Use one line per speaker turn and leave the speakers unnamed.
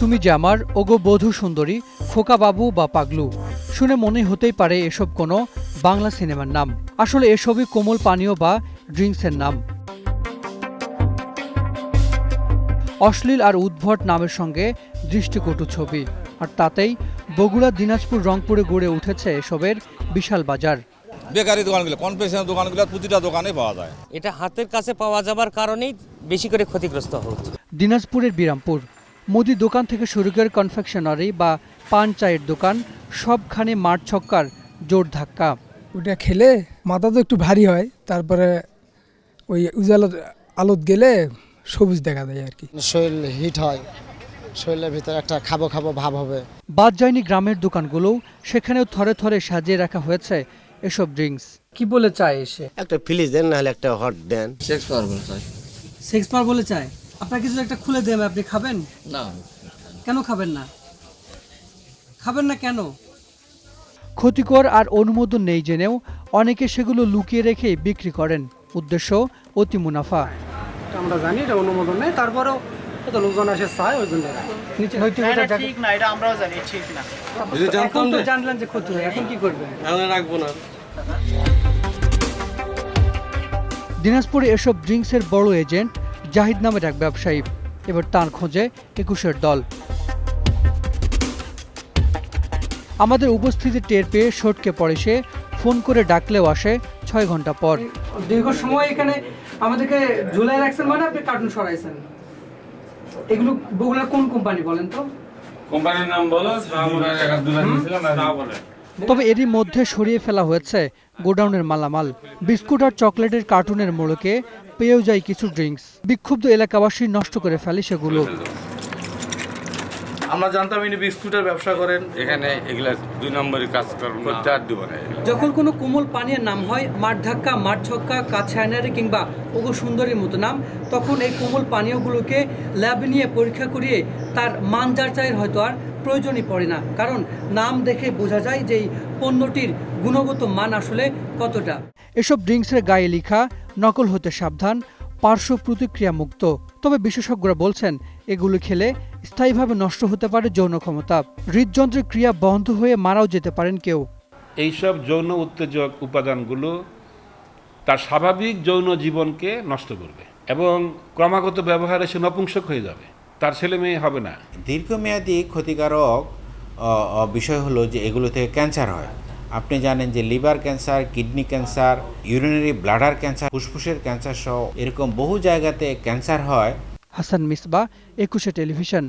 তুমি যে আমার ওগো বধূ সুন্দরী, খোকা বাবু বা পাগলু, শুনে মনে হতেই পারে এসব কোনো বাংলা সিনেমার নাম। আসলে এসবই কোমল পানীয় বা ড্রিঙ্কসের নাম। অশ্লীল আর উদ্ভট নামের সঙ্গে দৃষ্টিকটু ছবি, আর তাতেই বগুড়া, দিনাজপুর, রংপুরে গড়ে উঠেছে এসবের বিশাল বাজার।
বেকারি দোকানগুলো, কনফেকশনের দোকানগুলো প্রতিটা দোকানে পাওয়া যায়।
এটা হাতের কাছে পাওয়া যাবার কারণেই বেশি করে ক্ষতিগ্রস্ত হচ্ছে।
দিনাজপুরের বিরামপুর মুদি দোকান থেকে শুরু করে কনফেকশনারি বা পান চায়ের দোকান, সবখানে মাঠ ছক্কার জোর ধাক্কা।
ওটা খেলে মাথা তো একটু ভারী হয়, তারপরে ওই উজালা আলোত গেলে সবুজ দেখা যায় আর কি।
শরীর হিট হয়, শরীরের ভিতরে একটা খাবো খাবো ভাব হবে।
বাদ যায়নি গ্রামের দোকানগুলোও, সেখানেও থরে থরে সাজিয়ে রাখা হয়েছে এসব ড্রিঙ্কস। কি বলে চায় এসে?
একটা ফ্রিজ দেন, নাহলে একটা হট দেন।
সেক্স পার বলে চায়। আপনার কিছু একটা খুলে দেন, আপনি খাবেন না? কেন খাবেন না? খাবেন না কেন? ক্ষতিকর আর অনুমোদন নেই জেনেও অনেকে সেগুলো লুকিয়ে রেখে বিক্রি করেন, উদ্দেশ্য অতি মুনাফা।
আমরা জানি এটা অনুমোদন নেই, তারপরেও কত লোকজন আসে চায়, ওই জন্য
ঠিক না, এটা আমরাও জানি ঠিক না।
এখন তো জানলেন যে ক্ষতি হয়, এখন কি করবেন?
রাখবো না।
দিনাজপুরে এসব ড্রিঙ্কসের বড় এজেন্ট জাহিদ নামের এক ব্যবসায়ী। এবার তার খোঁজে ২১-এর দল। আমাদের উপস্থিতি টের পেয়ে সটকে পড়ে সে, ফোন করে ডাকলেও আসে ৬ ঘন্টা পর। দীর্ঘ সময় এখানে আমাদেরকে ঝুলাই রাখছেন, মানে আপনি কার্টুন সরাইছেন। এগুলো বগুড়ার কোন কোম্পানি বলেন তো?
কোম্পানির নাম বলো।
তবে এরই মধ্যে সরিয়ে ফেলা হয়েছে গোডাউনের মালামাল। বিস্কুট আর চকলেটের কার্টুনের মোড়কে পেয়েও যায় কিছু ড্রিঙ্কস। বিক্ষুব্ধ এলাকাবাসী নষ্ট করে ফেলে সেগুলো।
আমরা জানতাম ইনি বিস্কুটের ব্যবসা করেন।
এখানে এগুলা ২ নম্বরই কাজ করতে আর দিব না।
যখন কোনো কোমল পানীয়ের নাম হয় মাঠ ধাক্কা, মাঠ ছক্কা, কাছায়নারি কিংবা ওগো সুন্দরীর মতো নাম, তখন এই কোমল পানীয়গুলোকে ল্যাবে নিয়ে পরীক্ষা করিয়ে তার মান যাচাইয়ের হয়তো আর প্রয়োজনই পড়ে না, কারণ নাম দেখে বোঝা যায় যে এই পণ্যটির গুণগত মান আসলে কতটা। এসব ড্রিঙ্কসের গায়ে লেখা নকল হতে সাবধান, পার্শ্ব প্রতিক্রিয়া মুক্ত। তবে বিশেষজ্ঞরা বলছেন এগুলো খেলে স্থায়ীভাবে নষ্ট হতে পারে যৌন ক্ষমতা, হৃদযন্ত্রের ক্রিয়া বন্ধ হয়ে মারাও যেতে পারেন কেউ।
এইসব যৌন উত্তেজক উপাদানগুলো তার স্বাভাবিক যৌন জীবনকে নষ্ট করবে এবং ক্রমাগত ব্যবহারে সে নপুংসক হয়ে যাবে, তার ছেলে মেয়ে হবে না।
দীর্ঘমেয়াদী ক্ষতিকারক বিষয় হলো যে এগুলো থেকে ক্যান্সার হয়। আপনি জানেন যে liver cancer, kidney cancer, urinary bladder cancer, ফুসফুসের ক্যান্সার সহ এরকম বহু জায়গাতে ক্যান্সার হয়।
হাসান মিসবাহ, ২১ টেলিভিশন।